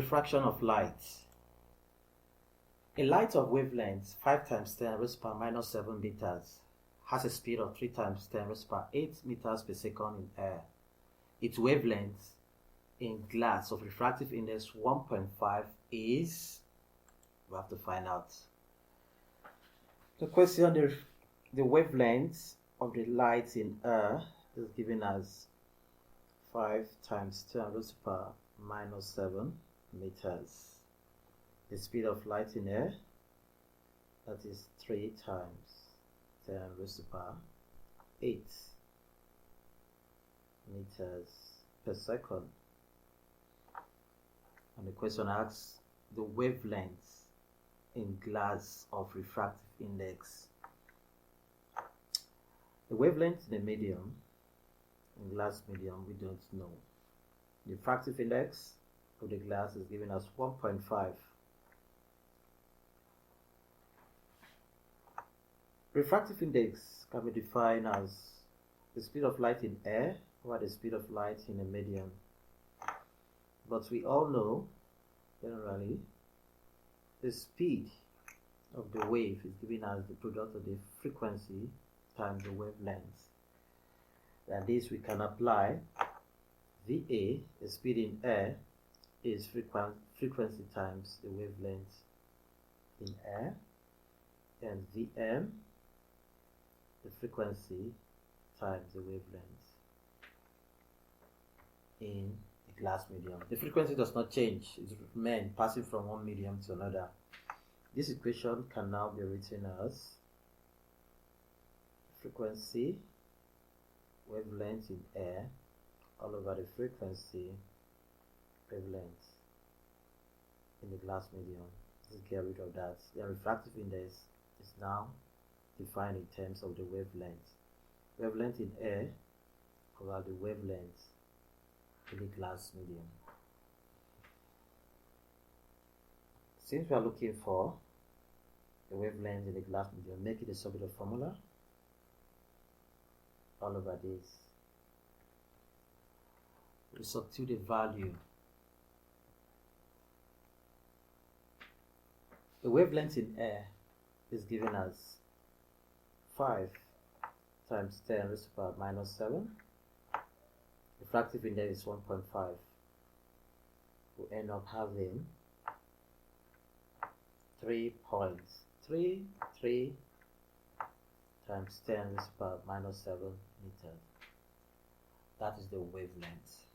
Refraction of light. A light of wavelength 5 times 10 raised per minus 7 meters has a speed of 3 times 10 raised per 8 meters per second in air. Its wavelength in glass of refractive index 1.5 is, we have to find out. The question, the wavelength of the light in air is given as 5 times 10 raised per minus 7 meters. The speed of light in air, that is 3 times 10 raised to power 8 meters per second. And the question asks the wavelength in glass of refractive index. The wavelength in a medium, in glass medium, we don't know. The refractive index of the glass is given as 1.5. Refractive index can be defined as the speed of light in air over the speed of light in a medium. But we all know, generally, the speed of the wave is given as the product of the frequency times the wavelength. That is, we can apply VA, the speed in air, is frequency times the wavelength in air, and VM, the frequency times the wavelength in a glass medium. The frequency does not change, it remains passing from one medium to another. This equation can now be written as frequency wavelength in air all over the frequency wavelength in the glass medium. Let's get rid of that. The refractive index is now defined in terms of the wavelength. Wavelength in air over the wavelength in the glass medium. Since we are looking for the wavelength in the glass medium, make it a substitute formula all over this. We substitute the value. The wavelength in air is given as 5 times 10 raised to the power minus 7. Refractive index is 1.5. We end up having 3.33 times 10 raised to the power minus 7 meters. That is the wavelength.